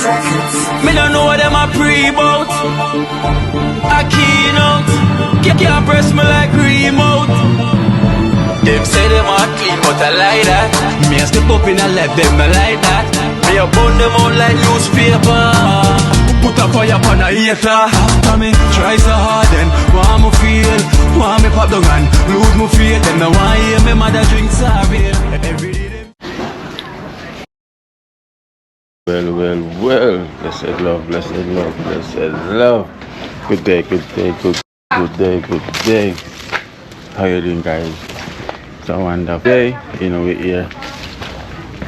Me don't know what them a pre-bout. A keynote. Can't press me like remote. Them say them a clean, but I like that. Me a step up in a left, them I like that. Me a burn them out like newspaper. Put a fire upon a hater. After me try so hard, then want me feel, want me pop down and lose me faith. Them no want hear me mother drink sorry. Every day. Well, blessed love. Good day. How you doing, guys? It's a wonderful day, we're here.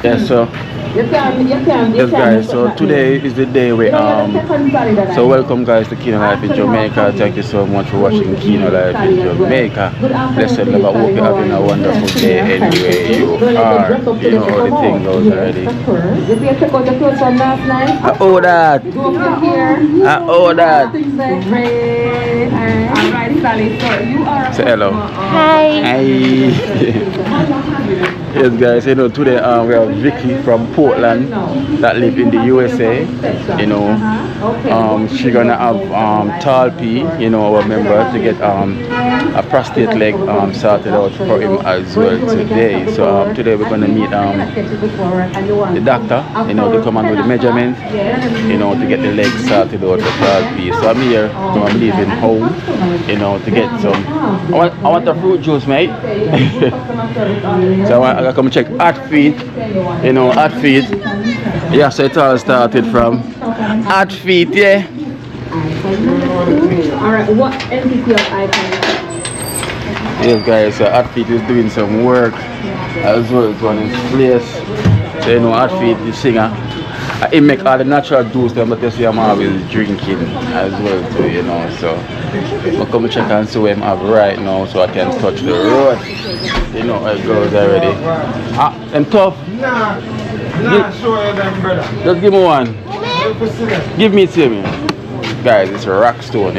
Yes, so yes guys, so today is the day we so welcome guys to Kino Life in Jamaica. Thank you so much for watching Kino Life in Jamaica. Blessed love, I hope you're having a wonderful day anywhere you are. You know how the thing goes already. I owe that. Say hello. Hi. Yes guys, today we have Vicky from Portland that live in the USA. She's gonna have Talp, our member, to get a prostate leg sorted out for him as well today. So today we're gonna meet the doctor, to come and do the measurements, to get the leg sorted out for Talp. So I'm here, I'm leaving home, to get some. I want a fruit juice, mate. So I gotta come check at feet, at feet. Yeah, so it all started from at feet, yeah. Alright, what entity of icon? Yes guys, so at feet is doing some work as well as one in place. So at feet, the singer, he make all the natural juice them, but you see I'm always drinking as well too, so I'll come check and see what I have right now so I can touch the road. It goes already. And tough. Just give me one. Give me to me. Guys, it's a rock stone,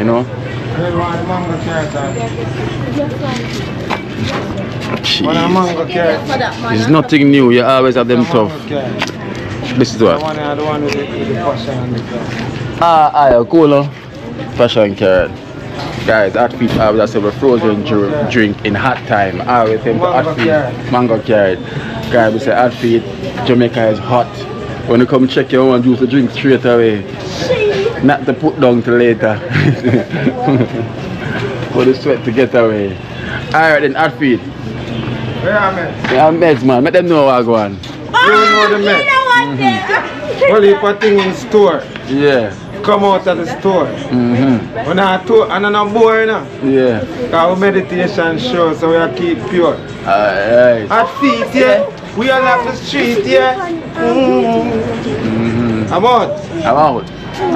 Jeez. It's nothing new, you always have them tough. This is what? Cola, fashion carrot. Guys, at feet I always have a frozen drink in hot time. I always think at feet, mango carrot. Guys, we say at feet, Jamaica is hot. When you come check your own juice to drink straight away. Not to put down till later. For the sweat to get away. Alright then, at feet. Where are meds? Yeah, meds man, let them know what I go on. You know the meds? Well, you put things in store. Yeah. Come out of the store. When I tour, and I'm bored now. Yeah. Our meditation show, so we keep pure. Alright. At feet, yeah. We all have the street, yeah. I'm out.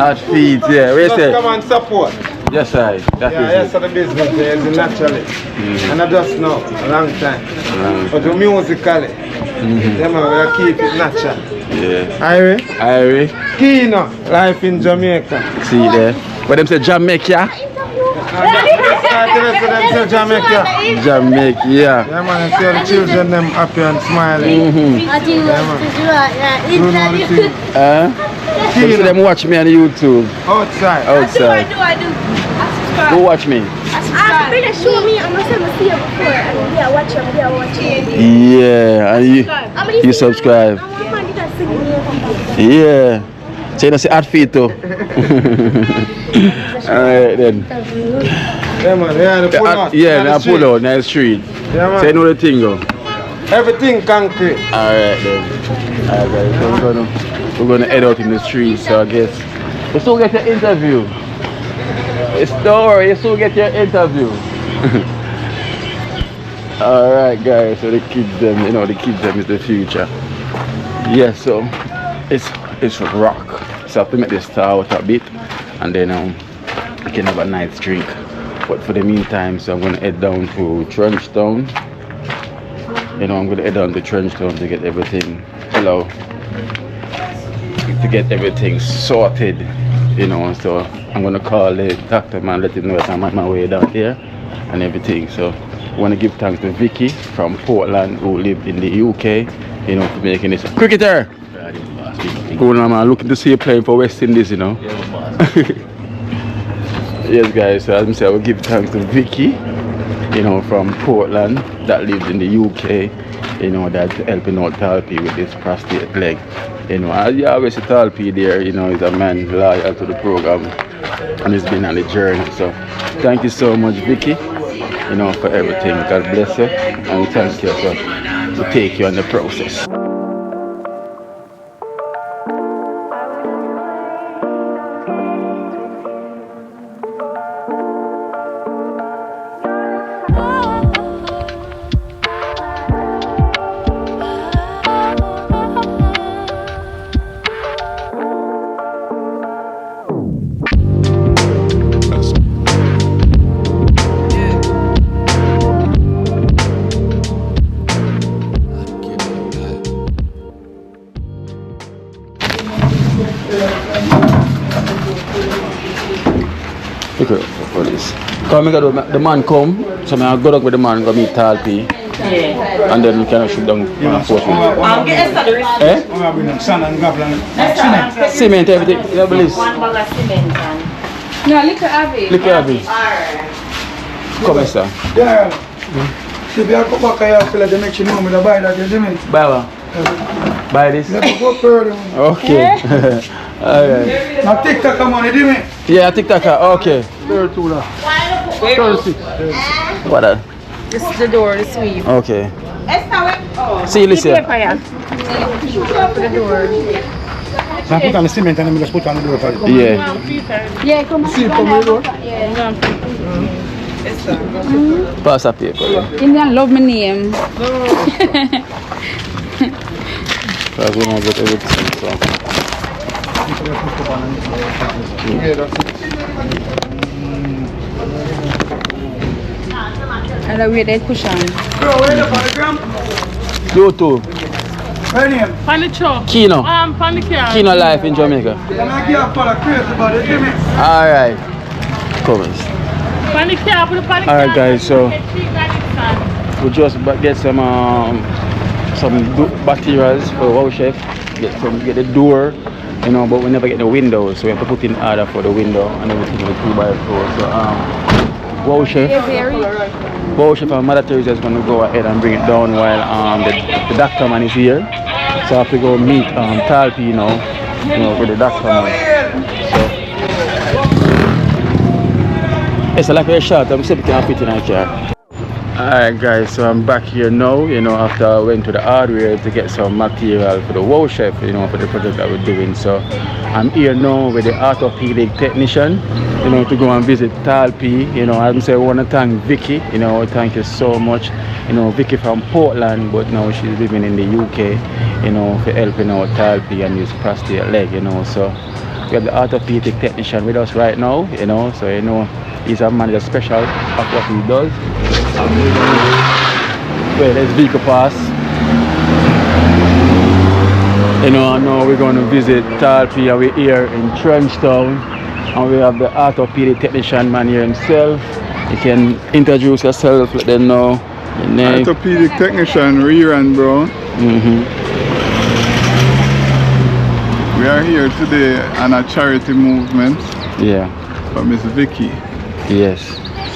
At feet, yeah. Where you say? Come and support. Yes, I. Yes, the business there is naturally. And I just know, a long time. But the musically, we keep it natural. Yeah. Irie? Kino, life in Jamaica. See there? What them say Jamaica? Jamaica, yeah. Yeah man, I see all the children them happy and smiling. Some of them watch me on YouTube. Outside. I do. Go watch me. Show me, I'm going to see you before. Yeah, watch you. Yeah, and you subscribe. Yeah. So you don't say at feet too. Alright then. Yeah man, the pull out. Yeah, now pull out, nice street. Yeah man. So you know the thing go. Everything concrete. Alright then. Alright guys, so we're gonna head out in the street, so I guess you still get your interview. Don't worry, you still get your interview. Alright guys, so the kids them is the future. Yeah, so it's rock. So I have to make this star out a bit and then I can have a nice drink. But for the meantime, so I'm gonna head down to Trenchtown. I'm gonna head down to Trenchtown to get everything to get everything sorted. So I'm gonna call the doctor man, let him know that I'm on my way down here and everything. So I want to give thanks to Vicky from Portland who lived in the UK, for making this. Cricketer! going on, man? Looking to see you playing for West Indies, you know. Yes, guys. So as I said, I will give thanks to Vicky, you know, from Portland, that lives in the UK, you know, that's helping out Talp with this prosthetic leg. You know, as you always see Talp there, you know, he's a man loyal to the program and he's been on the journey. So thank you so much, Vicky, you know, for everything. God bless you and thank you to take you on the process. Okay, for this. Come the man come, so I go up with the man, go meet Talp, yeah. And then we can shoot down on force. Eh? Cement, everything. You believe? One bag of cement. No, look at Abby. Look at Abby. Come, sir. Yeah. Si vi come back here, feel like the next you know me to buy that, you see me? Buy what? Buy this? Let's go further. Okay. Alright. Now TikTok money, do me? Yeah, TikTok. Okay. 32 lah. 36. What that? This is the door, the sweep. Okay. Oh. See you, Lisa. For the door. Now put on the cement and then just put on the door for you. Yeah. Yeah, come on. See it from the door? Yeah. Pass up here. Indian love my name. Because we don't get everything, so. Yeah, that's it. And the way they push on. Bro, where the for the gram? You too. Where name? Panicho. Kino. Panicare. Kino life in Jamaica. And I give for the crazy about it, do me? Alright. Comments. Panicare, put the panicare. Alright, guys, so we just get some materials for our chef. Get the door, you know, but we never get the windows, so we have to put in order for the window and everything with 2x4. So wow chef and Mother Teresa is going to go ahead and bring it down while the doctor man is here. So I have to go meet Talp, you know, with the doctor man. So it's like a shot. I'm saying we can fit in a car. Alright guys, so I'm back here now, you know, after I went to the hardware to get some material for the wow chef, you know, for the project that we're doing. So I'm here now with the orthopedic technician, you know, to go and visit Talp. You know, I'm saying I want to thank Vicky, you know, thank you so much. You know, Vicky from Portland, but now she's living in the UK, you know, for helping out Talp and his prosthetic leg, you know. So we have the orthopedic technician with us right now, you know, so you know he's a man that's special at what he does. Well, there's Vicky pass. You know, I know we're going to visit Talp and we're here in Trenchtown, and we have the orthopedic technician man here himself. You can introduce yourself, let them know your name. Orthopedic technician Riran Brown. We are here today on a charity movement. Yeah. For Miss Vicky. Yes.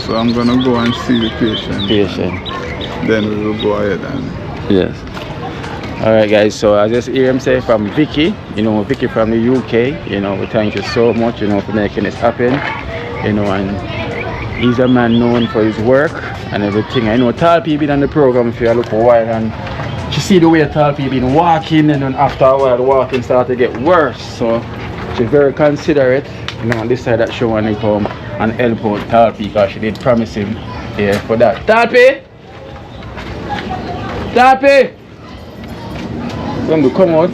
So I'm gonna go and see the patient. Then we will go ahead and. Yes. Alright guys, so I just hear him say from Vicky, you know, Vicky from the UK, you know, we thank you so much, you know, for making this happen, you know, and he's a man known for his work and everything. I know Talp been on the program for a little while, and she see the way Talp been walking, and then after a while the walking started to get worse, so she's very considerate, you know, on this side that she wanted to come and help out Talp because she did promise him here for that. Talp! Talp! When we come out,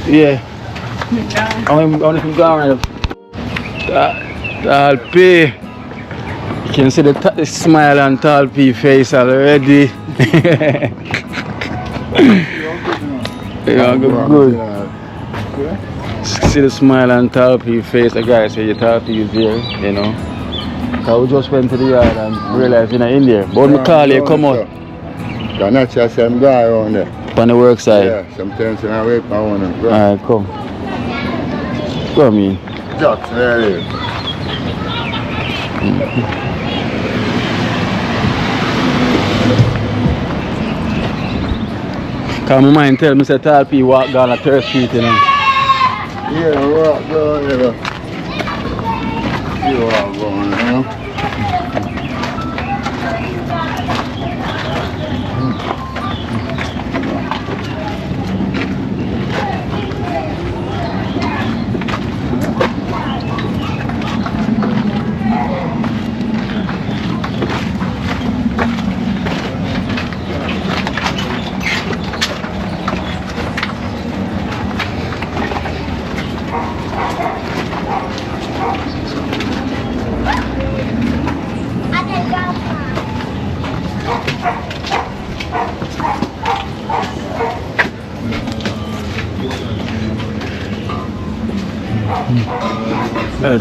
yeah, I'm going to go around. Talp, you can see the smile on Talp face already. Yeah, good. See the smile on Talp face. The guy say your Talp is there, you know. So we just went to the yard and realized you're not in there. But we call you, come out. The natural same guy around there. On the work side. Yeah, sometimes when I wait for one of them. Alright, come. Come in. Jocks, there it is. Cause my mind tell me say Talp walk down a turf street, you know. Yeah, walk down here. You are going, you know.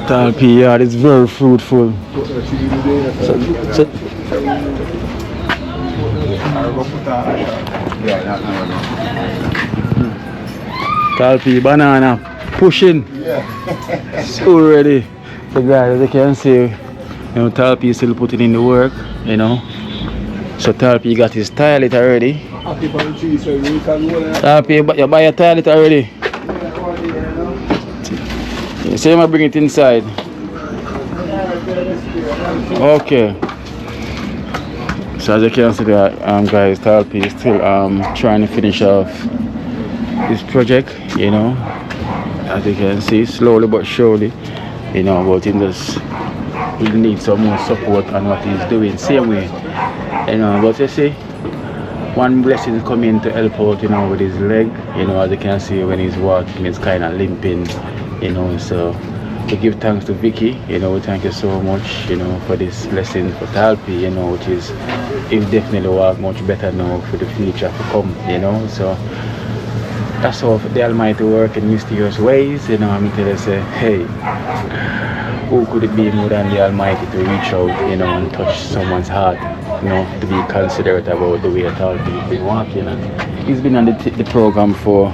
Talp yard is very fruitful. So, Talp banana pushing. So ready. So guys, as you can see, you know, Talp is still putting in the work, you know. So Talp got his toilet already. Talp, you buy your toilet already? So you might bring it inside. Okay. So as you can see that guys, Talp is still trying to finish off this project, you know. As you can see, slowly but surely, you know, but he needs some more support on what he's doing. Same way, you know, but you see, one blessing coming to help out, you know, with his leg, you know, as you can see when he's walking, he's kind of limping, you know. So we give thanks to Vicky, you know, thank you so much, you know, for this blessing for Talp, you know, which is, he'll definitely work much better now for the future to come, you know. So that's how the Almighty work in mysterious ways, you know. I'm telling you, say, hey, who could it be more than the Almighty to reach out, you know, and touch someone's heart, you know, to be considerate about the way Talp has been walking. And he's been on the program for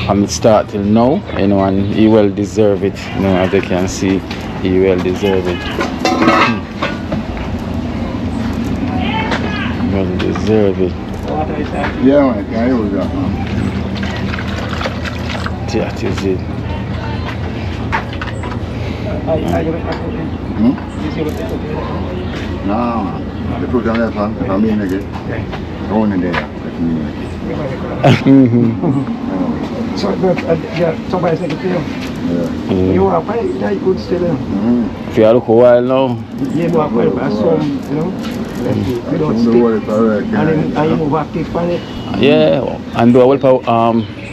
from the start till now, you know, and he well deserve it, you know, as you can see, he well deserve it. Well deserve it. Yeah, man, can use that, man. That is it. No, man. The fruit on that one, I mean, again. Going in there, that's me. So, somebody's like a film. Yeah. You are very good still. If you look a while now. You know, you know, you don't stick. And you move active on it. Yeah, and do a well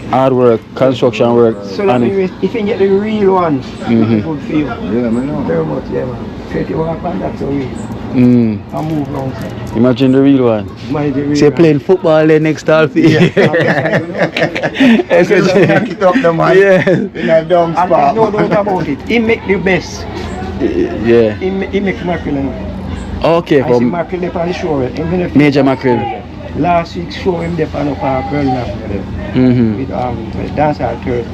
hard work, construction work. So that if you can get the real one, it's a good feel. Yeah, man. Very much, yeah, man. So if you work on that, so you move long. Imagine the real one. Say playing football there next Talp. Yeah. Knock it up the man. Yeah. In a dumb spot. And there's no doubt about it. He make the best. Yeah. He make mackerel. Okay, I see mackerel up on the shore. Major mackerel. Last week show him the pan of our girl now with dancer turtle.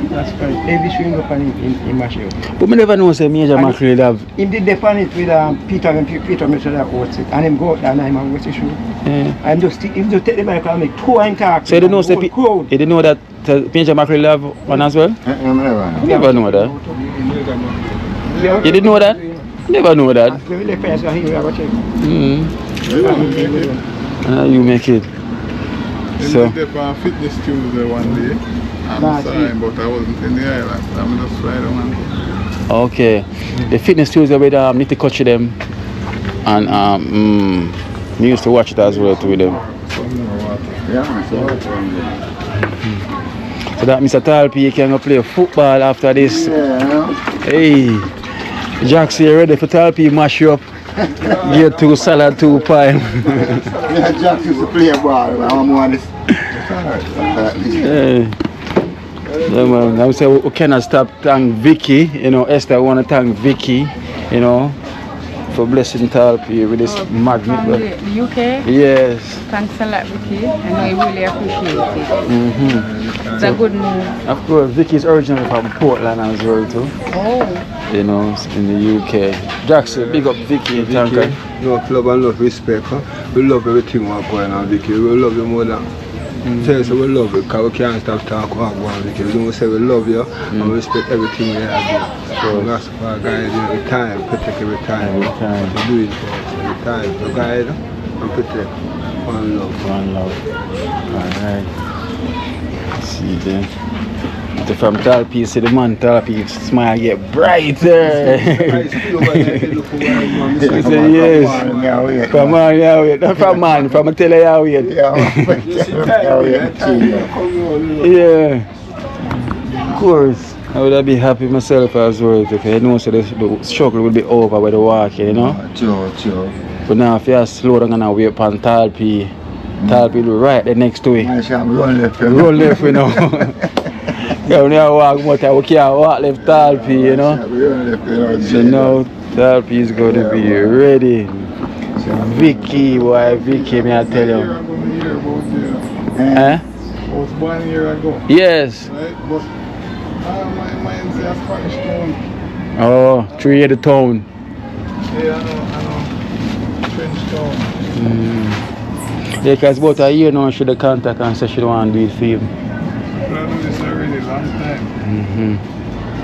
That's right. Every swing up on in Machio. But me never know say major mackerel have. He did the pan it with Peter and Peter Mr. that was it. And him go out and I'm on the show. And just take the mic and make two and talk. So you didn't know say you didn't know that major mackerel have one as well? Never know that. You didn't know that? Never know that. You make it. So. I did on Fitness Tuesday one day. I'm sorry, but I wasn't in the island. I'm just right on. Okay. The Fitness Tuesday with Nitty Coach them. And we used to watch it as well with them. So that Mr. Talp, you can go play football after this. Yeah. Hey, Jax, you ready for Talp? Mash you up. Get 2 salad, 2 pie. Yeah, Jax used to play ball. I'm on this. Hey. Yeah, man. I say we cannot stop thank Vicky. You know, Esther want to thank Vicky, you know, for blessing Talp here with this magnet. From the UK. Yes. Thanks a lot, Vicky. I know you really appreciate it. It's a good move. Of course, Vicky's originally from Portland as well too. Oh. You know, in the UK. Jackson, big up Vicky and Tanka. No, love and love, respect. Huh? We love everything what's going on, Vicky. We love you more than. Tell us we love you, because we can't stop talking what's going on, Vicky. We say we love you and we respect everything we have. So that's why I guide you every time, protect every time. To do it for us every time. To guide and protect. One love. One love. Alright. See then. From Talp, you see the man Talp, smile get brighter. Yes. From man, yeah, not from man, from a tele, yeah. Yeah. Of course. I would be happy myself as well if I know so the struggle will be over with the walking, you know? Sure. But now if you slow down and wait upon Talp, Talp will be right there next to it. Run left, you know. Yeah, when you walk more, we can't walk left Talp, you know. So now Talp is going to be ready. Vicky, boy, Vicky, may I tell you. I was born a year ago. Yes. Right? But my mind's a Spanish town. Oh, 3 at the town. Yeah, I know. French town. Yeah, because about a year now she should contact and say she don't want to do it for him. I do this already, long time.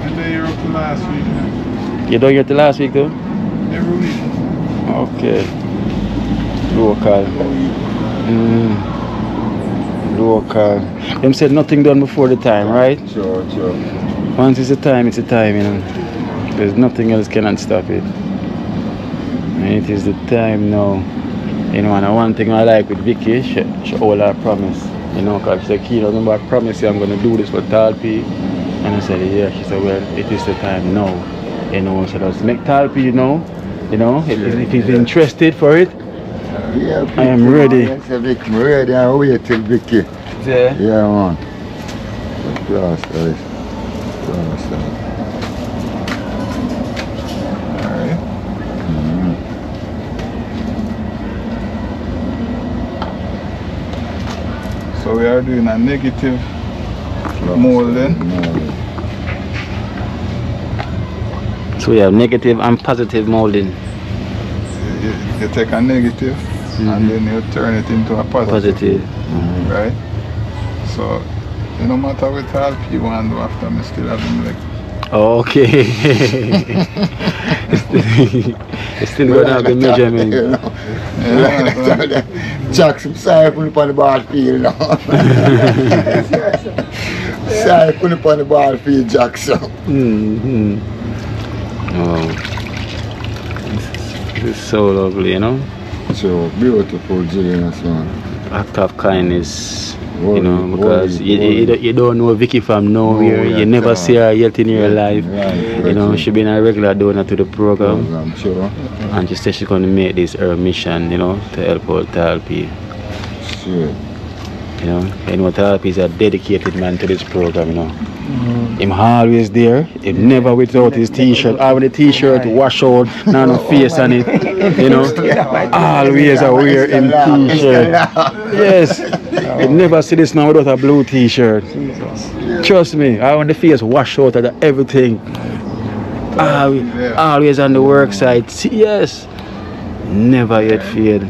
And then you're up to last week now. You done here till last week though? Every week. Okay. Local. Local. Them said nothing done before the time, right? Sure. Once it's a time, you know. There's nothing else cannot stop it. And it is the time now. You know, and one thing I like with Vicky, she hold her promise. You know, because she said, Key, remember I promised you I'm going to do this for Talp. And I said, yeah. She said, well, it is the time now. You know, so let's make Talp, you know, if he's interested for it, Yeah, I am ready. I'm ready and wait till Vicky. Yeah. Yeah, man. Class, guys. Alright. So we are doing a negative molding. So we have negative and positive molding. You take a negative and then you turn it into a positive. Right? So, no matter what Talp you want to do after, I still have him like. Okay. It's still going to have the measurement. Jackson, sorry, put it on the ball field now. Sorry, put it on the ball field, Jackson. Oh. This is so lovely, you know? So beautiful, Julius, man. Act of kindness, you know, because you don't know Vicky from nowhere. You never see her yet in your life. You know, she been a regular donor to the program. Sure. And she said she's going to make this her mission, you know, to help out Talp. Sure. You know, Talp is a dedicated man to this program, you know. Him always there, him never without his t-shirt. Or when the t-shirt wash out, no face on it, you know. Always I wear him t-shirt. Yes, you never see this now without a blue t-shirt. Trust me, I want the face wash out of everything. Always on the work side. Yes, never yet failed.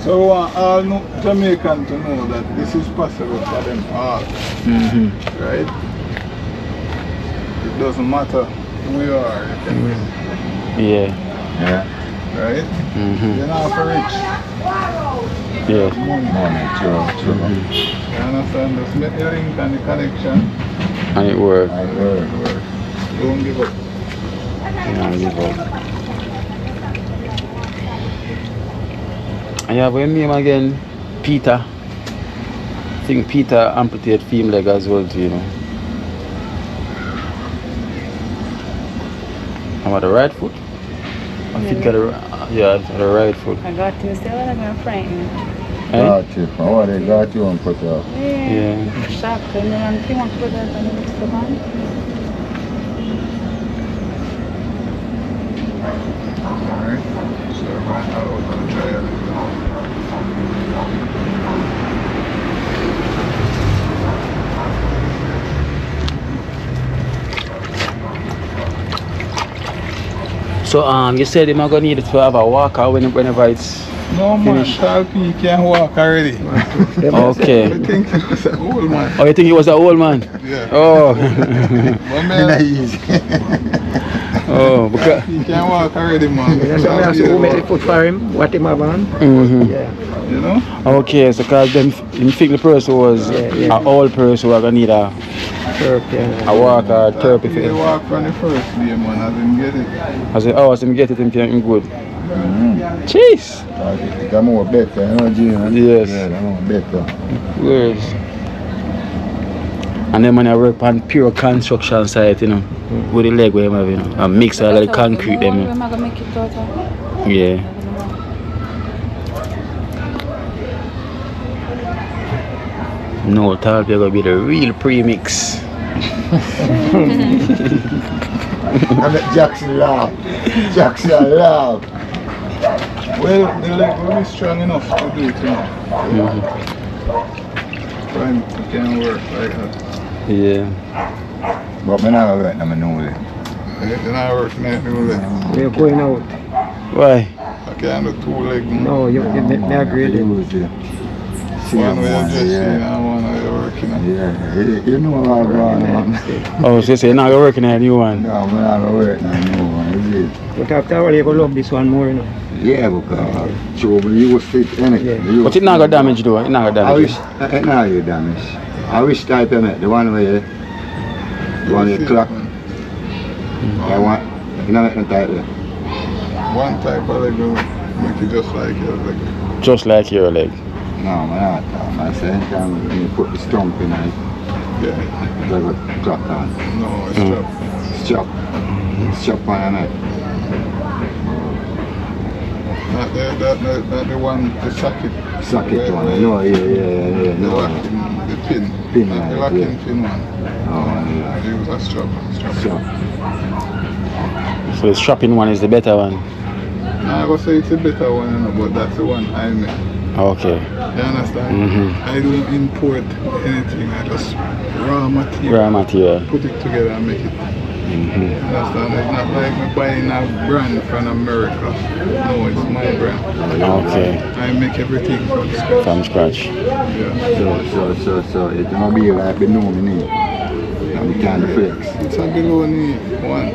So we want all Jamaicans to know that this is possible for them all. Right? It doesn't matter who you are, you can win. Yeah. Right? You're not for rich. Yeah. Money, true. You understand? Just make the link and the connection. And it works. Don't give up. Don't give up. And you have your name again, Peter. I think Peter amputated film leg as well too, you know. Am I the right foot? I think the right foot. I got to say what I'm going to frighten. Got you. Oh, they got you and put off. Yeah. Shock. And then if you want to put that on the next one. Alright? So we're going all out on the trial. So you said you're not gonna need it to have a walker whenever it's No man, finished. Talp can't walk already. Okay. I think it was an old man. Oh, you think he was an old man? Yeah. Oh. But man, Oh, because he can't walk already, man. That's why I say who make the foot for him, what him have on. Yeah. You know? okay, so cause them think the person was an old person who are gonna need a Turp, yeah. walker, turp if He it. walk from the first day, man. I didn't get it. I said, oh, so him get it him good. Jeez. I'm more better, you know, Jim? Yes. Yeah, I'm more better. Yes. And then when I work on pure construction site, you know, with the leg where I'm having, you know, a mix of like concrete them. You know. Yeah. No, Talp, you're gonna be the real premix. I'm at Jackson laugh. Jackson laugh. Well, the leg will be strong enough to do it, you know. Fine, it can work like that. Yeah. But I'm not right now, I know it. Then I work night new leg. We're going out. Why? I can't do two legs. No, you me agree with you. One way I'm just seeing and one way I'm working on. Yeah, you know what I'm going on. Oh, so you say you're not working on a new one? No, I'm not working on a new one, is it? But after all, you go love this one more, you know. Yeah, because trouble, you was fit, innit? But it not got damage though, it not got I damage. wish, it not you damage. I wish type of it, the one where you clock. I want, you know what type there? One type of leg will make it just like your leg. Just like your leg. No, man, I say anytime when you put the stump in it, Yeah. you got clock on. No, it's tough. It's chop. It's chop on it. Not the one, the socket. Socket one, no, yeah, The no. locking, the pin. Pin, Not the right, locking yeah. pin one. Oh, yeah. I use a strap. Chop. So the strapping one is the better one. Now I go say it's a better one, you know, but that's the one I make. Okay. You understand? I don't import anything. I just raw material. Raw material. Put it together and make it. You understand? It's not like me buying a brand from America. No, it's my brand. Okay. I make everything from scratch. From scratch. Yeah. So it's gonna be like the new me. And we can't flex. It's a below knee one.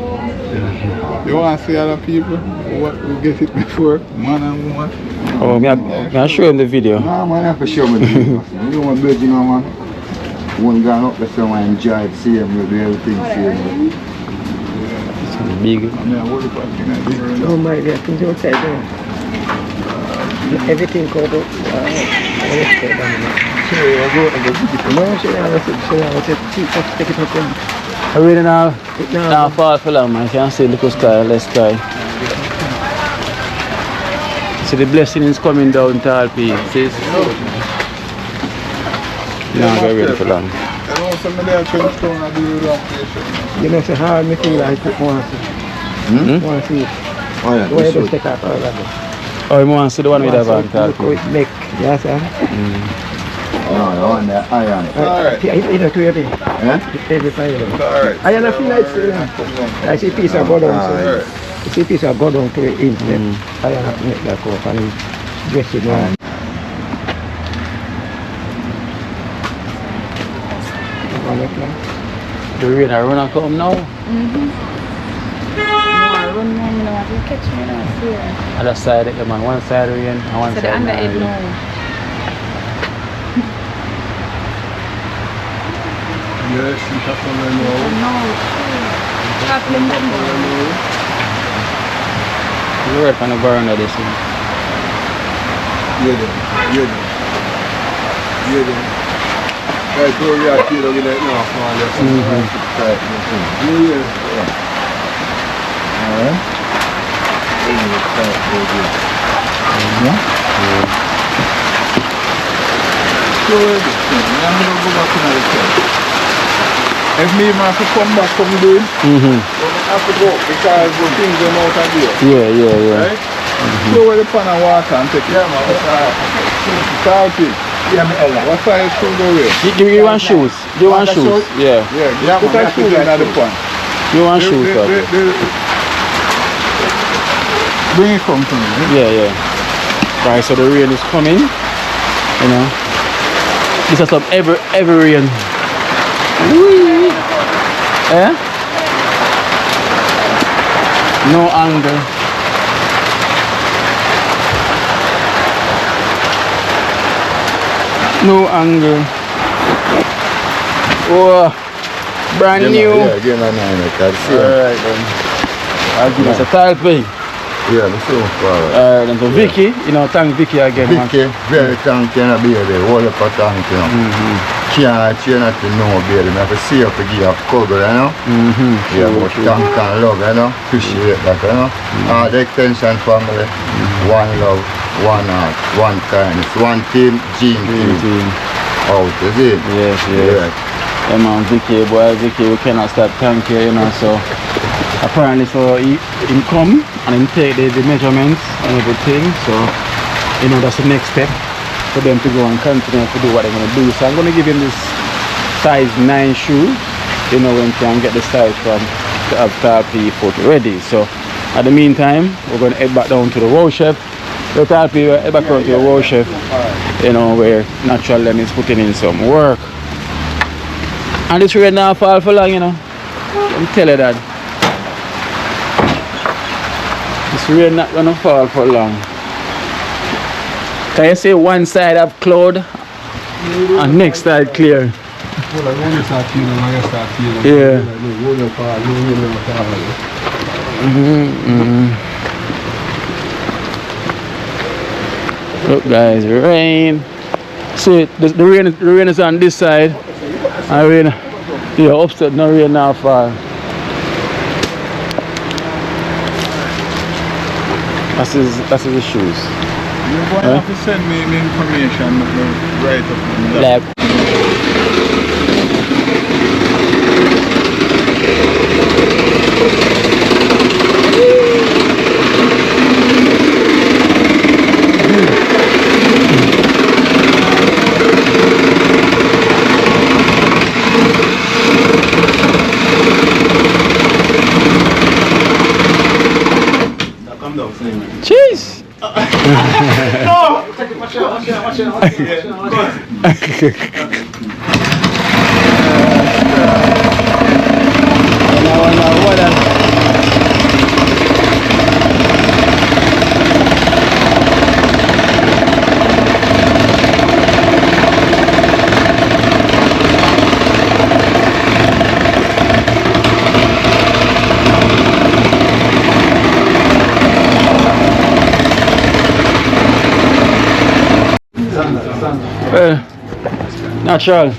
You want to see other people who get it before? Man and woman. Oh, may I show him the video? No, man, I have to show me the video. You want to you know, man. One guy up there, someone enjoy it, see him, we'll do everything, see him. Big. Yeah, what the fuck can I do? Oh my God, things outside there. Everything covered up. No, she take it up then. I really now fall for long, man. I can see little sky, less sky. See the blessing is coming down Talp. See? Now I wait for long. I know somebody else can come and do the operation. You know, so hard me feel like it want to see. Want to see it. Oh, yeah, Why you just take off all of it? Oh, you want to see the one with the van Talp? Look how it make. Yes, sir. No, I want that iron. Alright. You know, to every. Eh? Every fire. Alright. I don't feel like saying. I see a piece of go down. Alright. You see a piece of go down to it in there. I don't have to make that up and dress it down. The rain are running come now. Catch me now, here. Other side, man. One side rain and one So side the underhead rain. now. Yes, you have to learn how. No, traveling them. You right from the burn of this one. Yeah, then. Right, so we are here looking at now, man. If me have to come back from doing, have to go because the things are out of there. Yeah. Right? Throw away the pan of water and take it. Yeah, man. Talpy. Yeah, me Ella. What size shoe go away? You want shoes? You want shoes? Yeah. Yeah, put a shoe in the pan. You want shoes? Bring it come to me. Yeah. Right, so the rain is coming. You know. This is some every rain. Whee! Eh? No angle. No angle. Oh, brand new. Yeah, again, I see. Alright then. I'll give us a Talp. Yeah, the same forward. Alright then, so Vicky, you know, thank Vicky again. Vicky, very thank you, baby. Hold up a thank you. Can't not to know, baby. I have to see you to give you a cover, you know. Yeah, but thank and love, you know. Appreciate that, you know. The extension family, one love, one heart, one kindness, one team, team. Out, is it? Yes. Yeah, man, Vicky, boy, Vicky, we cannot stop thank you, you know, so apparently so he come and he take the measurements and everything, so you know that's the next step for them to go and continue to do what they're gonna do. So I'm gonna give him this size 9 shoe, you know, when can get the size from the Talpy foot ready. So at the meantime, we're gonna head back down to the row chef. The Talpy head back down to the row chef, you know, where Natural Len is putting in some work. And this rain not fall for long, you know. I'm telling you that. This rain not gonna fall for long. Can you say one side have cloud and next side clear? Yeah. Look guys, rain. See the rain is on this side. I rain, yeah, upstairs no rain now fall. That's his shoes. You're going to have to send me the information right up in Like, cheese! No! Natural.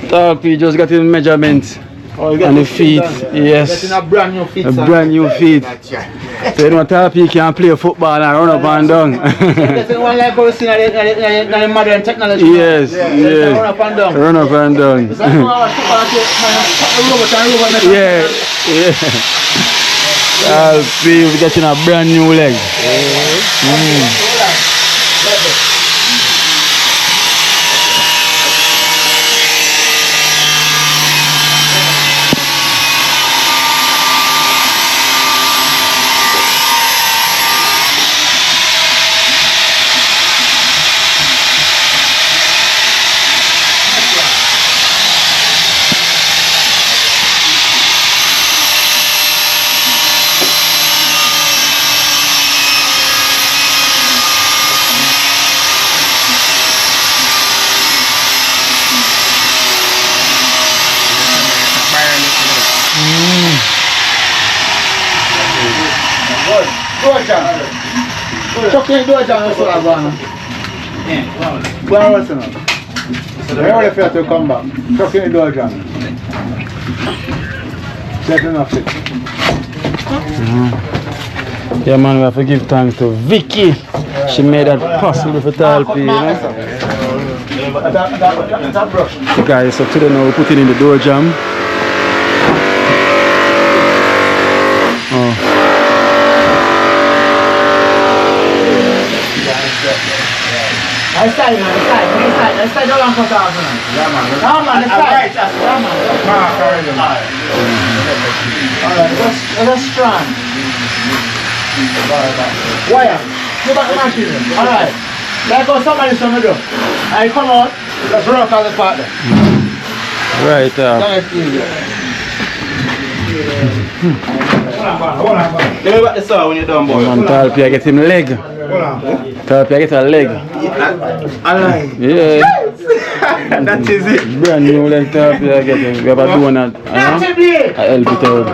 Talpy just got his measurements on the feet. Yes. Getting a brand new feet. A brand new feet. So you know Talpy can play football and run up and down. One like we see in the modern technology. Yes. Run up and down. Run up and down. Yeah. Talpy getting a brand new leg. Chuck in the door, John. Where else now? Where are you to come back? Chuck in the door, John. Set enough it. Yeah man, we have to give thanks to Vicky. She made that possible for Talpy, you know? So guys, so today now we're putting in the door jam. I side, man, the side. I side the long cut off, man. Yeah, man. No, man, the side. Yeah, man. Alright, that's strong. Wire. Go back to the machine. Alright. Like how somebody's trying to do. I come out, let's rock on the part there. Right. Hold on. Tell me what the saw when you're done, boy. Man, Talp, you get him leg. Talp, you get a leg. Yeah. That is it. Brand new leg Talp, you get him. We have a donut. I help it out.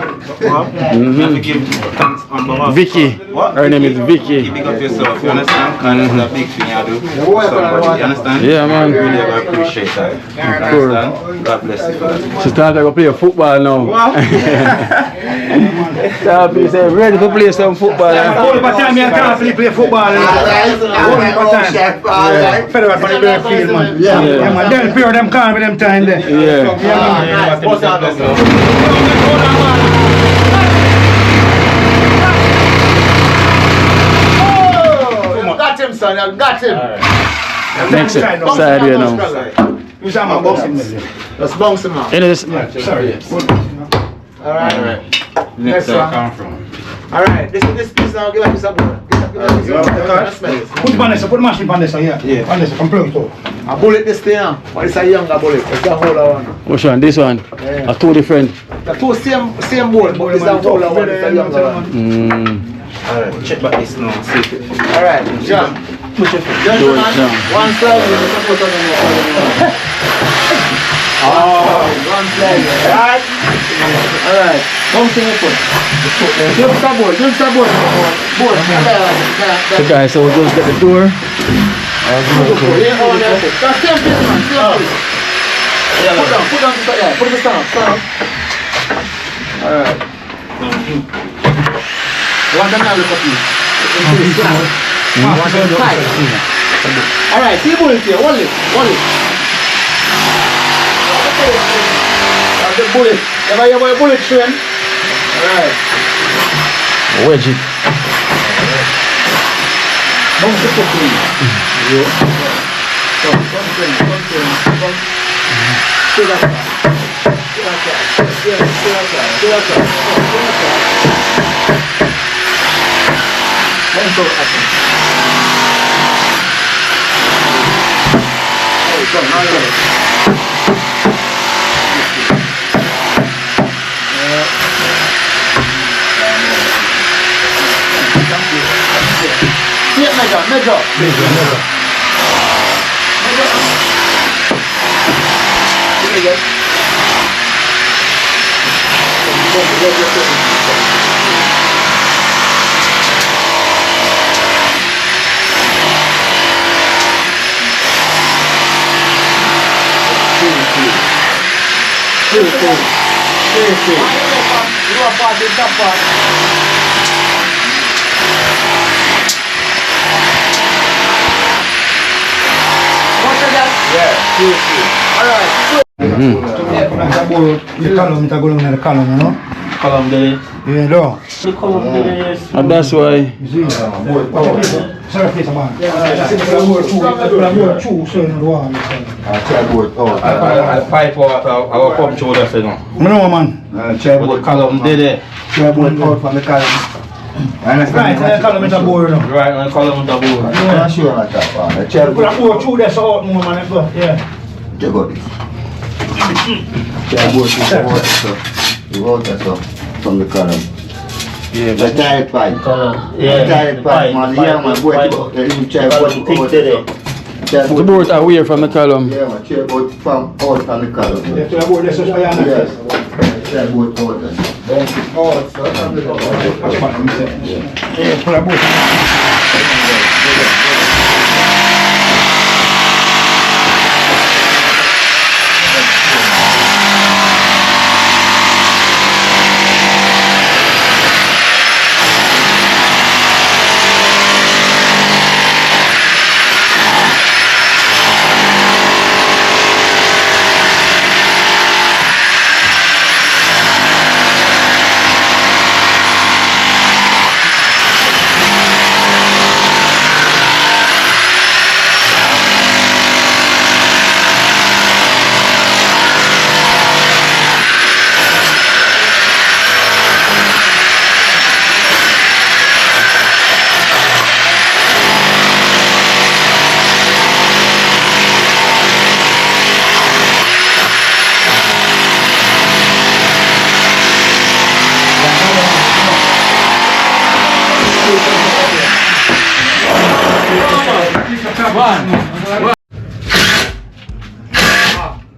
Vicky. Her name is Vicky. Pick up yourself, you understand? Because that's a big thing you do for somebody, you understand? Yeah, man. Really appreciate that. Cool. Understand? God bless you for that. She started to play football now. Talp, you say ready to play some football. All the time I can't play football. Federal for the bare field, man. Yeah, man. They'll pay them can't be them time there. Yeah. Got him, son. I got him. Next side here now. You saw my boxing. Let's bounce him out. Sorry. Alright. Next one. Come from. Alright, this piece now, give us this up. Put the bandage, put the machine bandage here. Yeah. Bandage, come plug it out. A bullet this thing, but it's a younger bullet. It's a whole one. Which one? This one? Yeah. Are two different? The two same bullet, but it's a whole one. It's a younger one. Alright, check back this now. See it. Alright, jump. Push it. Gentlemen, one slide, you support on the one slide. Alright. Alright. Bouncing your foot. Give some board. So guys, so we'll just get the door. Put down the stand. Alright. Want another copy? Alright, see bullet here, hold it. The bullet. Ever you have a bullet train? Alright. Wedge it. Bounce the foot in. Come. Stay that Bounce out action. Major. Column, you know? Column there. Yeah, no. And that's why. Surface, man. I'll pipe our pump shoulder, so no. No, man. But the column there. Chairboard out from the column. Right, the column is a board, no? Right, and the column is a board. I'm not sure about that one. The chairboard through there, so out more, man. Yeah. Check out this. Chairboard is the water, so. The water, so. From the column. Yeah, the tire pipe. Yeah, the tire pipe, man. Yeah, man. The chairboard there. The board are away from the column. Yeah, man. Chairboard from out from the column. The chairboard is just behind yes. Chairboard out there. Oh, so that's what I'm saying. Yeah, pull a boat.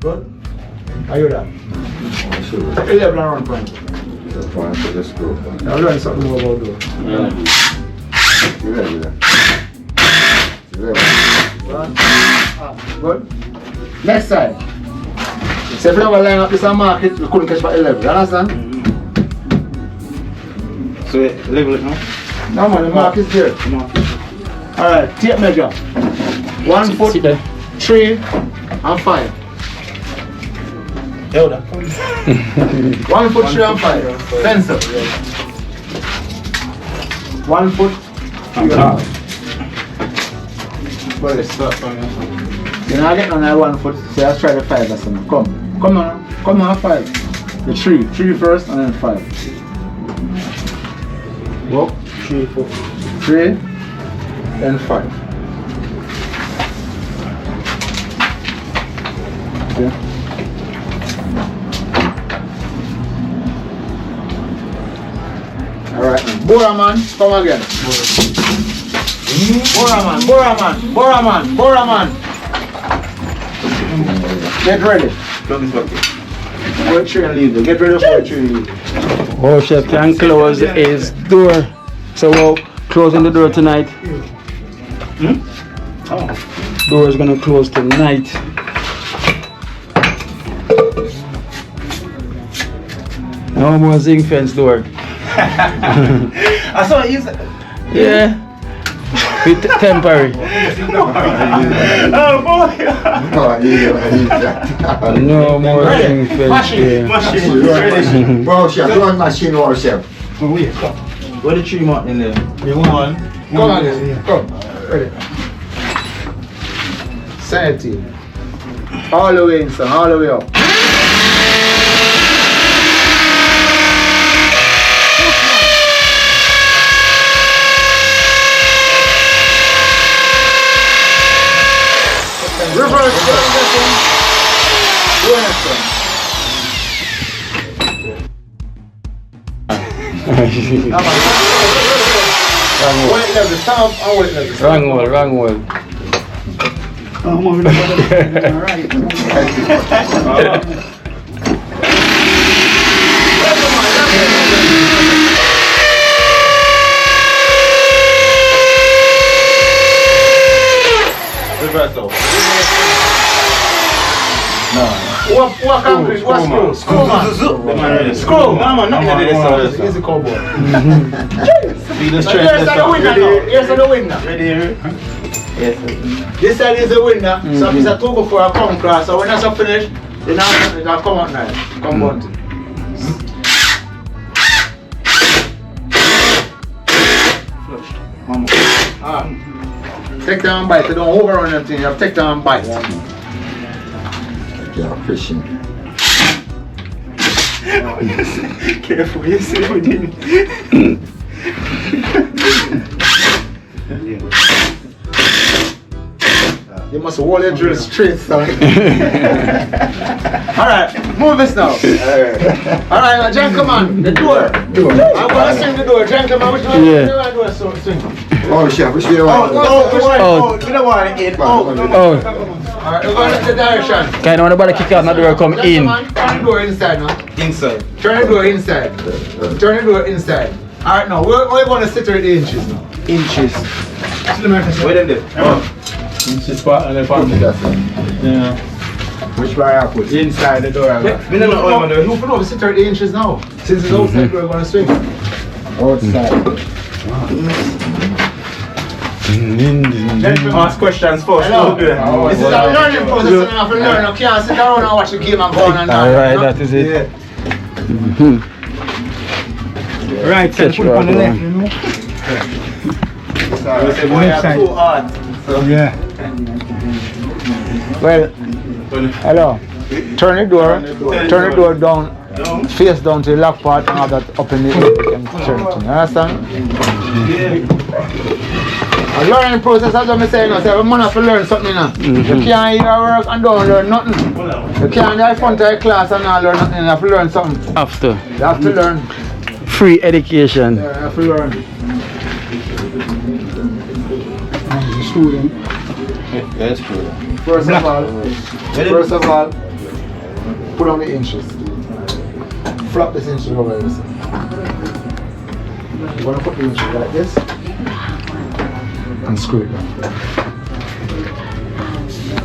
Good. Are you there? 11 around point. So far, so let's go. Now learn something more about those. You ready there? Good. Next side. So if you have a line up this and mark it, you couldn't catch by 11. You understand? So level it now? No man, the mark is there. Alright, tape measure. 1 foot, 3 and 5. 1 foot, 3 and 5. Pencil. 1 foot, 3 and 5. Well, let's start from here. You know, I get on that 1 foot, so let's try the 5 or something. Come on, 5. The 3 first and then 5. Walk, 3, 4. 3, then 5. Okay. Alright, Bora man, come again. Bora man. Get ready. Get ready for the tree. Oh, chef can close his door. So we're closing the door tonight. Door is gonna close tonight. No more zinc fence door. I saw it. Yeah. With temporary. Oh boy! No more zinc fence here. Bro, chef, run machine or chef. Where the tree mark in there? One. Come again. Come. Ready. Sanity. All the way in, son. All the way up. Reverse. Go next one. Wait level, stand up and wait level. Wrong wall. Reverse. What concrete? What screw? Screw man. Screw. No man, nothing to do this. He's a cowboy. Here's the winner now. Here's the winner. Ready here? Yes. This side is the winner. So if it's a 2 before I come across, so when that's finished, then I'll come out now. Come on. Take down and bite. Don't overrun anything. You have to take down and bite. Yeah, fishing. Careful, you see we didn't. You must hold your drill straight, son. Alright, move this now. Alright, gentlemen, the door. I'm gonna swing the door. Gentlemen, which one? Yeah. Swing. Oh, chef, which way you want? We don't want it in. Oh. Alright, we're going in the direction. Kind of nobody kick out, not the door come in. Turn the door inside now. Inside. Turn the door inside. Turn the door inside. Alright, now, we're going to sit right the inches now. Inches. Where them there? Inches part and the part. Yeah. Which way I put? Inside the door. We don't know what You can over sit right the inches now. Since it's outside, we're going to swing. Outside. Gentlemen, ask questions first. Hello. This is a learning process. You have to learn. You can't sit down and watch the game and go on and on. Alright, that is it. Right, so put it on the left, you know. Left side. Too hard. Yeah. Well, hello. Turn the door down. Face down to the lock part and have that up in the air. You can turn it. You understand? A learning process, as I'm saying, I say, we have to learn something now. You can't either work and don't learn nothing. You can't have fun to a class and not learn nothing. You have to learn something. After. You have to learn. Free education. Yeah, you have to learn. That's true. First of all, Put on the inches. Flop this inches over here. You want to put the inches like this and screw it down.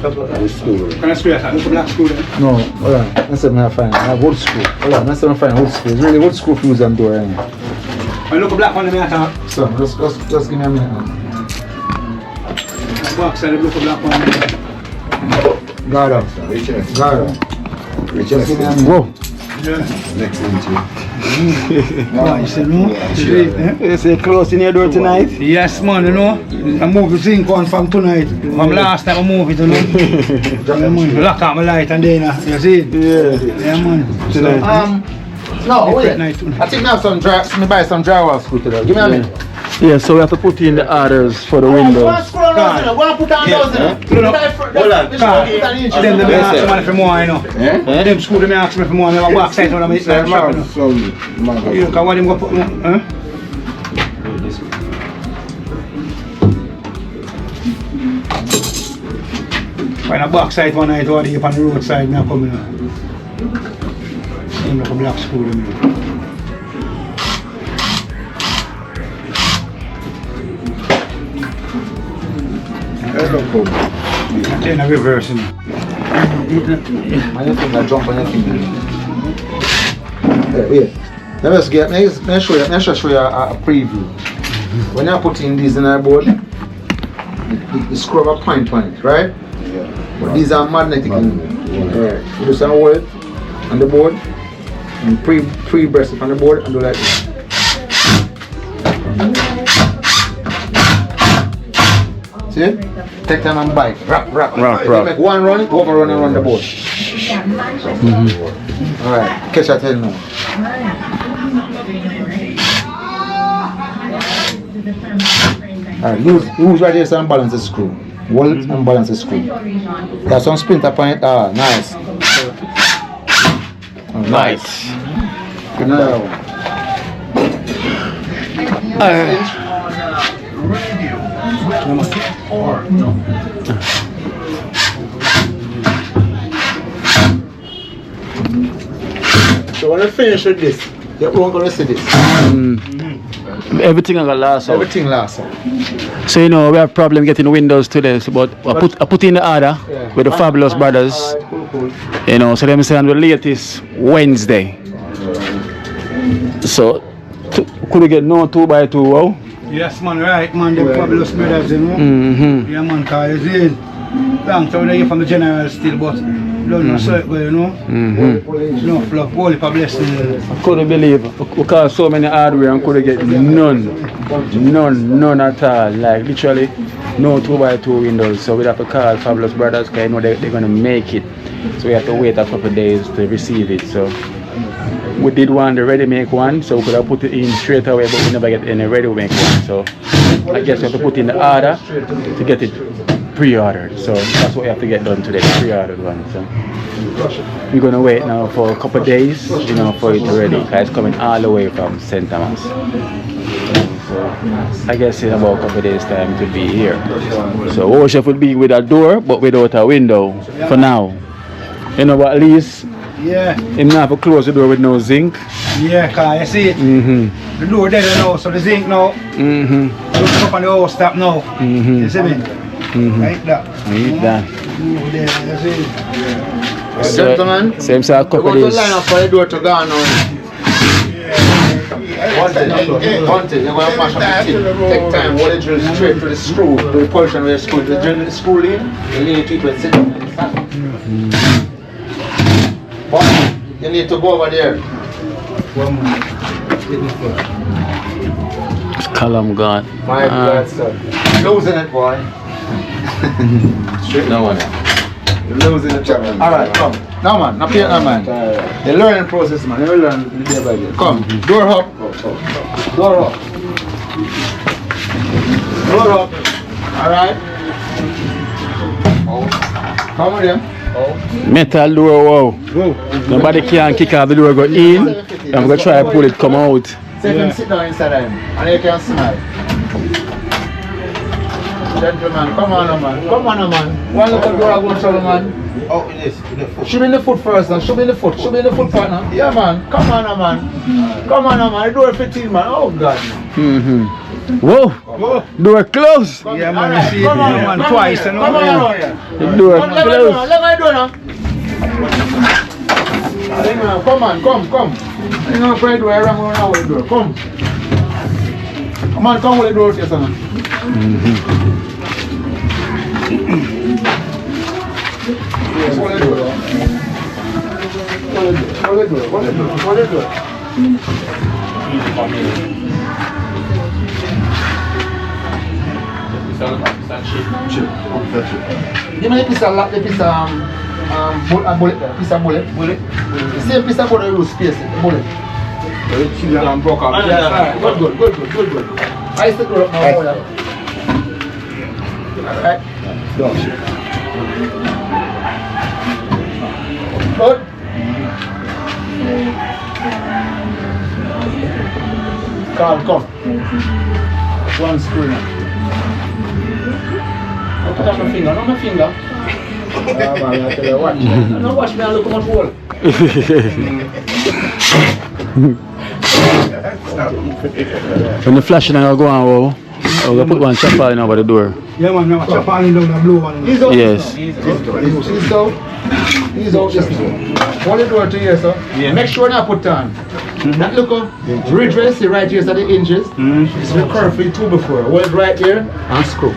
Can I screw that? Look at black screw then. No, hold on. That's what I find. I have wood screw. Hold on, that's what I find wood screw. It's really wood screw fuse and door anyway. I look at black one in the matter. So, just give me a minute now. Box and look at black one. Guard up. Guard up. Just give me a minute. Whoa. Next inch. You see, no? You say close in your door tonight? Yes, man, you know. I move the zinc on from tonight. From last time I move it, you know. Yeah, man. Lock out my light and then, you see? Yeah, man. So, no, wait. I think I have some dry. Let me buy some drywall screw today. Give me a minute. Yeah, so we have to put in the orders for the windows. Go and put on those in it. Then they ask me for more, you know. Them screw them ask me for more. I have a box size when I'm in the shop, you know. You look at what them go put, huh? Find a box side one night over there on the roadside now coming up. Seem like a black screw them, you know. And then a reverse, you know. My finger jump on your finger. Wait. Let me show you a preview. When you put in these in our board, you screw up a point on it, right? Yeah. But these are magnetic. Right. You do some hold it on the board and pre-breast it on the board and do like this. See? Take time and bike. Rock. You make one run, it overrun and run the board. Alright, catch that tail now. Alright, use right here and balance the screw. Hold it and balance the screw. Got some splinter on it. Ah, nice. Nice. Good now. So when I finish with this, you're going to see this. Everything gonna last out. Everything lasts out. So you know we have problem getting windows today, so, but I put in the order with the Fabulous Brothers. Cool. You know, so them say on the latest Wednesday. So could we get no 2x2? Wow? Yes, man, right, man. The Fabulous Brothers, you know. Yeah, man, because you see, long time they get from the general still, but don't know circle, you know. No fluff, holy for blessing. I couldn't believe we call so many hardware and couldn't get none at all. Like literally no 2x2 windows. So we have to call Fabulous Brothers because I know they're gonna make it. So we have to wait a couple of days to receive it. So we did want the ready make one, so we could have put it in straight away, but we never get any ready make one. So I guess we have to put in the order to get it pre-ordered. So that's what we have to get done today, the pre-ordered one. So we're gonna wait now for a couple of days, you know, for it to ready. It's coming all the way from St. Thomas. So I guess in about a couple of days time it will be here. So worship will be with a door but without a window for now. You know, but at least him not have to close the door with no zinc. Yeah, cause you see it. The door there now, so the zinc now. Look up on the whole stop now. You see me? Like that. Like that. There, you see it. So, gentlemen, same sort of couple we're going days. to line up for the door to go on now. One thing, you're going to mash up the thing. Take time, hold the drill straight to the screw, to the portion where the screw. The drill with the screw lean, you lean to it with sit down. But you need to go over there. Column gone. My God, sir. Losing it, boy. No one. You're losing the job. Alright, come. Now, man. Now, paint that, man. The learning process, man. You will learn day by day. Come. Door up. Door up. Door up. Alright. Come with them. Metal door, wow. Nobody can kick out the door, go in. I'm going to try to pull it, come out. Say him sit down inside him. And you can smile. Gentlemen, come on, man. Come on, man. One look at door, go trouble, man. Out with this, with the foot. Should be in the foot first, man. Should be in the foot. Should be in the foot partner. Yeah, man. Come on, man. Come on, man. The door 15, man. Oh, God, man. Whoa! Door close! Yeah, man, you see it, man, twice, you know. Come on, yeah. The door Let me do close. now. Let me do now. Come on, come. You know, afraid do I ram around now with the door. Come. Come on, come with the door, yes, man. Hold the door. Hold the door. Give me the piece of bullet there. Piece of bullet. The same piece of bullet you space it. Bullet. Broke up. Yeah, good. I stick it up now. Alright. Done. Good. Carl, come. One screw now. Put on my finger, not my finger. Man, I tell you, watch. No, watch me and look how much hole. When the flashing and go on, we're going to put one chopper in over the door. Yeah, man, I'm chop on down the blue one. He's out. Yes. He's out. He's out just now. Hold the door to here, sir. Yeah. Make sure not put on. That look up. Redress it right here at the hinges. It's the curve for the two before. Hold it right here and screw.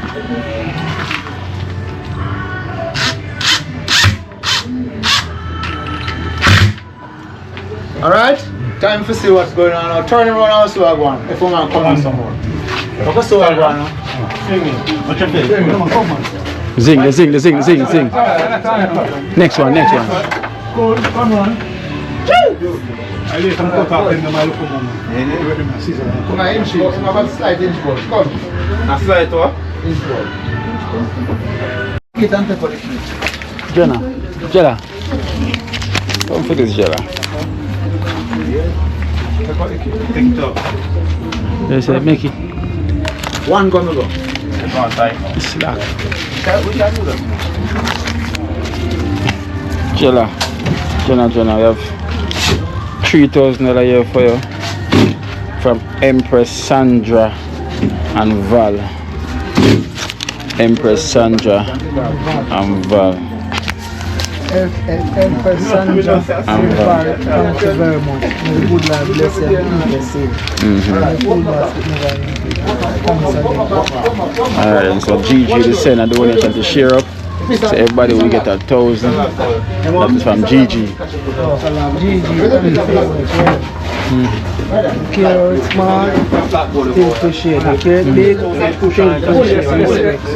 Alright? Time to see what's going on now. Turn around and see what's going on. If we want to come on some more. Okay, so what's going on? What's your face? Come on. Zing. Next one. Come on. I need some cut off in the look of Come on, inch box. Come on, slide inch box. Come. A slide what? Inch box. Get on top of the feet. Jella. Come for this, Jella. Take it up. Yes, make it. One gonna go. Slack. We can do that. Jella, you have $3,000 here for you from Empress Sandra and Val. Empress Sandra and Val. Empress Sandra and Val. Thank you very much. May the good Lord bless you and bless you. Alright, so Gigi the send a donation to share up. So everybody will get 1,000. That is from Gigi. Care small, think to share. Care big, think to share.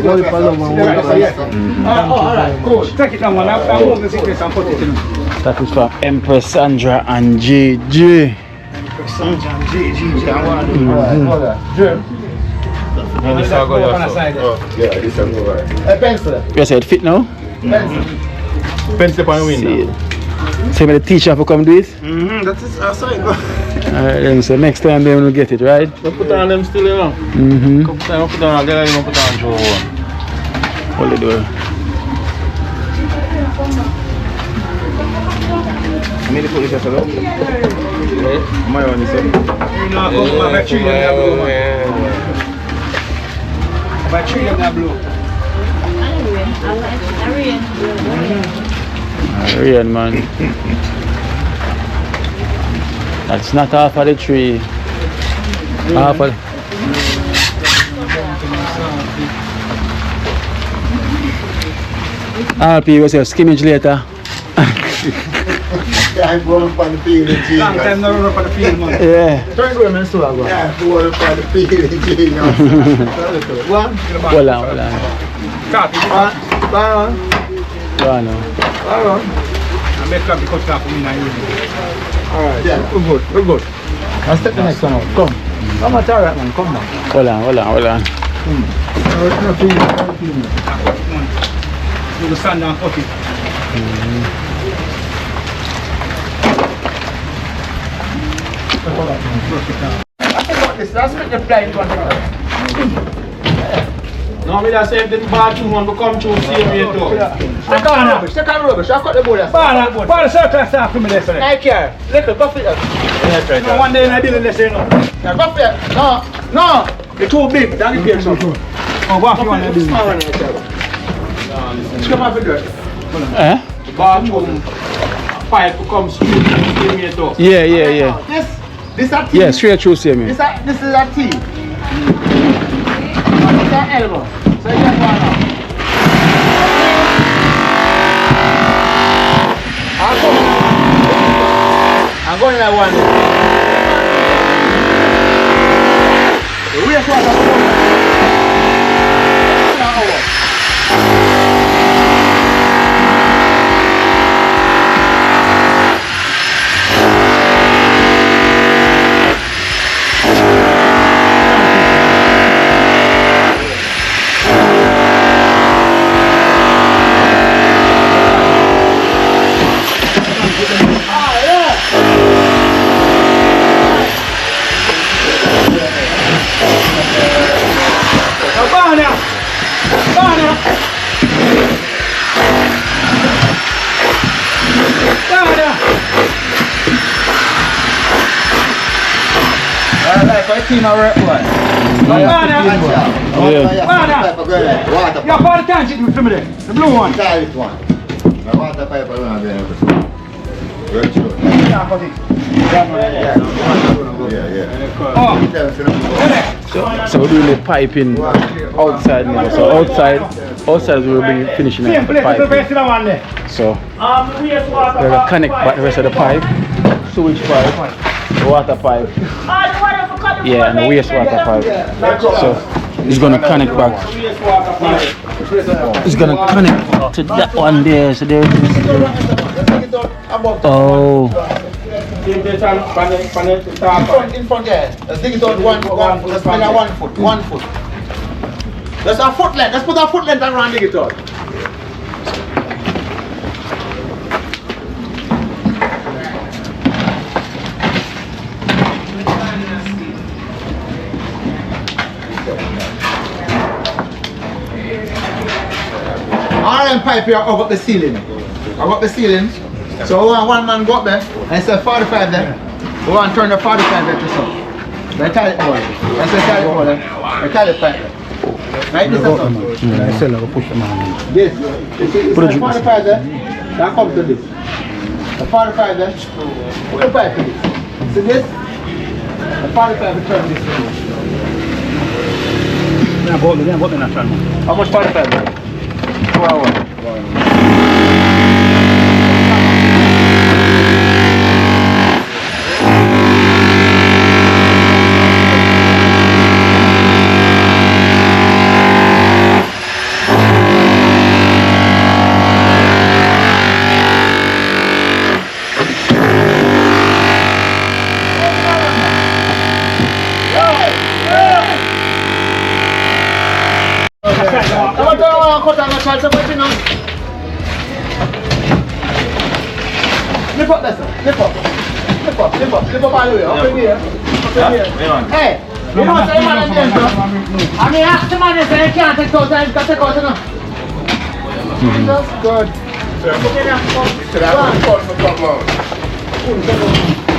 One for love and one for respect. Thank you very much. Take it down, man. I'm moving the secrets and put it in. That is from Empress Sandra and Gigi. Empress Sandra and Gigi. This is go Yeah, this is over. A pencil. You said fit now? Pencil on the window. So the teacher for come do it? That is outside. Alright then, so next time they will get it, right? We put on them still, you know. Couple times we put on, get them put on Joe. Hold the door. I need to put this as well. My one is up. Real man. That's not half of the tree. Half of RP was your skimmage later. I'm going for the field in G. Long time no run for the field, man. Yeah. Turn to him and so I go. Yeah, going for the field in G. One. Hold on. One. Go on now. One. I make up the cut off in my evening. Alright, yeah. We're good. I'll step the next one out. Come. Come on, alright man, come on. Hold on. You will stand and cut it. I think about this, let's make the flying one. No, No, me just say if the bathroom one will come through same way too. Take on rubbish, I cut the board. Ball circle start for me this. I care. Little, go for it. No, one day I didn't listen. Yeah, go for it. No, it's too big. Don't get here something. Oh, what you want to do? Small one right there. Come on, for it. The bathroom pipe will come straight through same way too. Yeah. This is a T. Yeah, straight through see me. This is a T. This is an elbow. So you get one now. I'm going that one. The waste water. Team of work one. Yeah, for the tank it for me there. The blue one. This one. My water pipe around there. Right through. So we're doing the piping outside now. So outside we'll be finishing up the pipe. So we're gonna connect back the rest of the pipe, sewage pipe, the water pipe, yeah, and the wastewater pipe. So it's gonna connect back. It's gonna connect to that one there. So there it is. Oh. In front there. Let's dig it out let's spend a 1 foot. 1 foot. That's a foot length. Let's put a foot length around dig it out. Iron pipe here over the ceiling. Above the ceiling. So one man go up there and it's a 45 there. We want to turn the 45 there to some. They tie it over. That's the tie it over there. They tie it pipe there. Right, this is something. I still have to push them on. This. You see, it's the 45 there. That comes to this. The 45 there. Put the pipe to this. See this? The 45 will turn this way. How much 45 there? 2 hours. Lift up there, sir. Lift up all the way. Up in here. Hey, you know what's the man in there, sir? I mean, ask the man if he can't take out, he's got to take out, you know. That's good.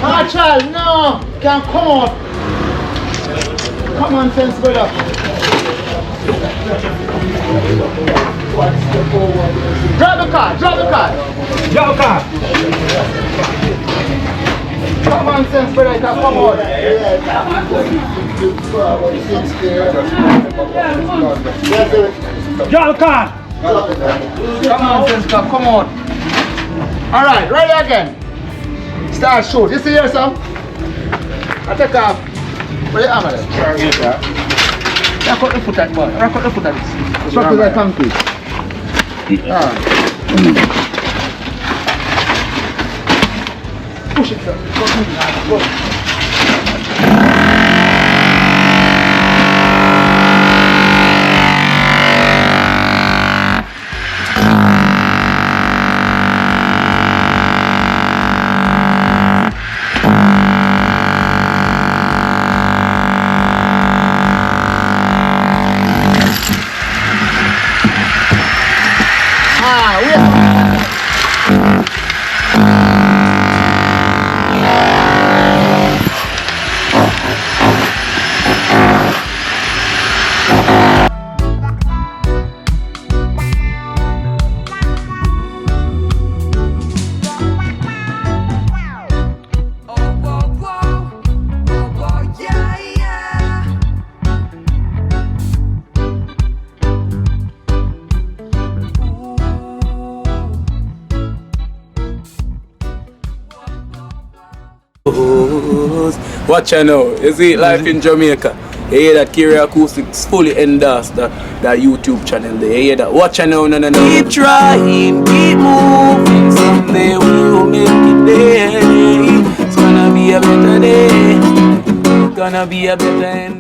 Ah, child, no. Can't come out. Common sense, brother. Drop the car. Common sense, brother, come on. Drop the car. Common sense, come on. Alright, ready again. Start shoot. You see here, son? I take off. Where the hammer there? I cut the foot at boy. I cut the foot at this. It's not like concrete. Push it, sir. Go. Watch out now. You see life in Jamaica. You hear that Kiri Acoustics fully endorsed that YouTube channel there. You hear that? Watch out now, no. Keep trying, keep moving. Someday we will make it there. It's gonna be a better day. Gonna be a better end.